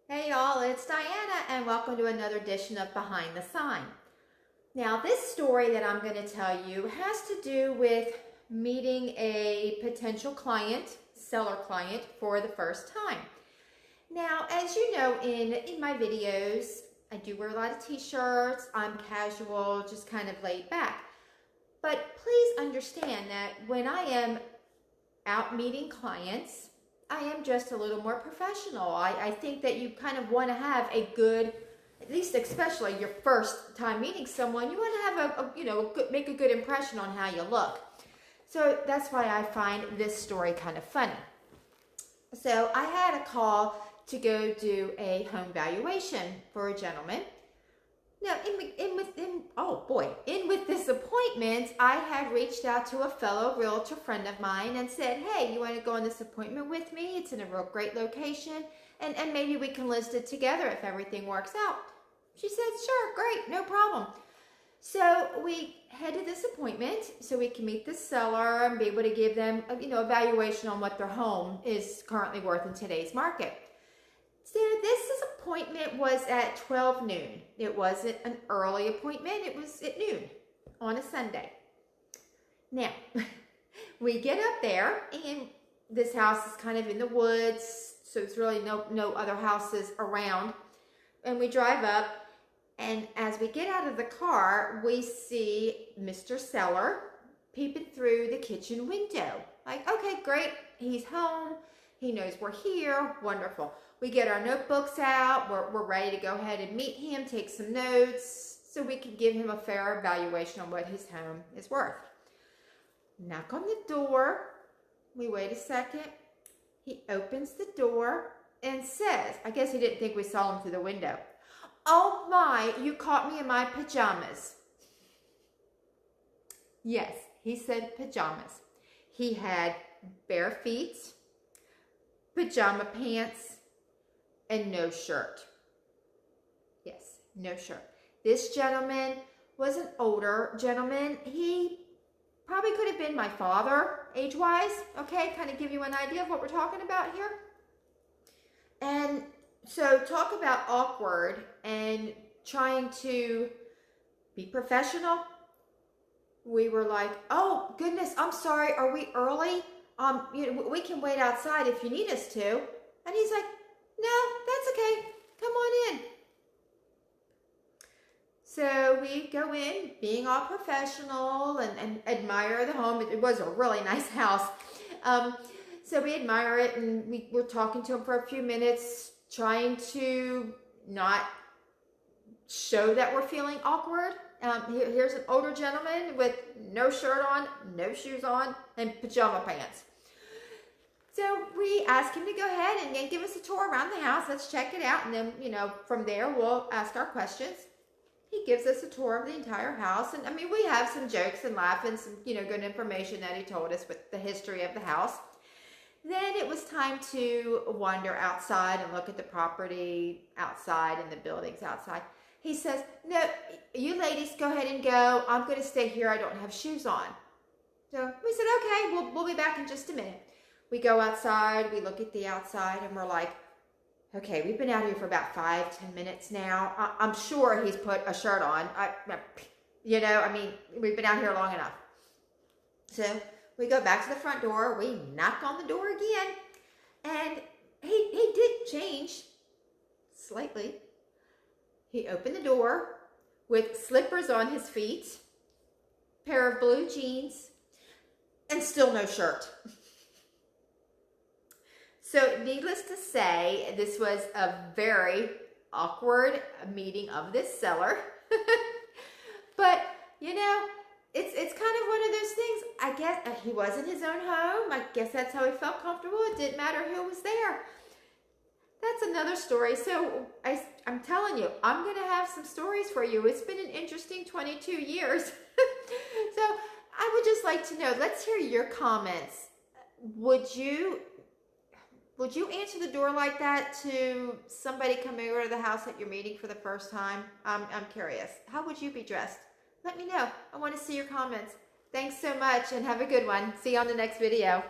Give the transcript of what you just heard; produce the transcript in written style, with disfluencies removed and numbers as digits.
Hey y'all, it's Diana and welcome to another edition of Behind the Sign. Now this story that I'm going to tell you has to do with meeting a potential client, seller client, for the first time. Now, as you know, in my videos, I do wear a lot of t-shirts. I'm casual, just kind of laid back. But please understand that when I am out meeting clients, I am just a little more professional. I think that you kind of want to have a good, at least especially your first time meeting someone, you want to have make a good impression on how you look. So that's why I find this story kind of funny. So I had a call to go do a home valuation for a gentleman. Now, in with this appointment, I had reached out to a fellow realtor friend of mine and said, hey, you want to go on this appointment with me? It's in a real great location, and maybe we can list it together if everything works out. She said, sure, great, no problem. So we head to this appointment so we can meet the seller and be able to give them a valuation on what their home is currently worth in today's market. So this appointment was at 12 noon. It wasn't an early appointment. It was at noon on a Sunday. Now, we get up there, and this house is kind of in the woods, so there's really no other houses around. And we drive up, and as we get out of the car, we see Mr. Seller peeping through the kitchen window. Like, okay, great, he's home. He knows we're here. Wonderful. We get our notebooks out. We're ready to go ahead and meet him, take some notes, so we can give him a fair evaluation on what his home is worth. Knock on the door. We wait a second. He opens the door and says, I guess he didn't think we saw him through the window, oh my, you caught me in my pajamas. Yes, he said pajamas. He had bare feet, pajama pants, and no shirt. Yes, no shirt. This gentleman was an older gentleman. He probably could have been my father, age-wise. Okay, kind of give you an idea of what we're talking about here. And so talk about awkward and trying to be professional. We were like, oh, goodness, I'm sorry, are we early? We can wait outside if you need us to. And he's like, no, that's okay. Come on in. So we go in, being all professional and admire the home. It was a really nice house. So we admire it, and we were talking to him for a few minutes, trying to not show that we're feeling awkward. Here's an older gentleman with no shirt on, no shoes on, and pajama pants. So we asked him to go ahead and give us a tour around the house. Let's check it out. And then, from there, we'll ask our questions. He gives us a tour of the entire house. And, we have some jokes and laughs and some, good information that he told us with the history of the house. Then it was time to wander outside and look at the property outside and the buildings outside. He says, no, you ladies go ahead and go. I'm going to stay here. I don't have shoes on. So we said, okay, we'll be back in just a minute. We go outside, we look at the outside, and we're like, okay, we've been out here for about 5-10 minutes now. I'm sure he's put a shirt on. We've been out here long enough. So we go back to the front door, we knock on the door again, and he did change slightly. He opened the door with slippers on his feet, pair of blue jeans, and still no shirt. So needless to say, this was a very awkward meeting of this seller. But, it's kind of one of those things. I guess he was in his own home. I guess that's how he felt comfortable. It didn't matter who was there. That's another story. So I'm telling you, I'm going to have some stories for you. It's been an interesting 22 years. So I would just like to know, let's hear your comments. Would you answer the door like that to somebody coming over to the house that you're meeting for the first time? I'm curious. How would you be dressed? Let me know. I want to see your comments. Thanks so much, and have a good one. See you on the next video.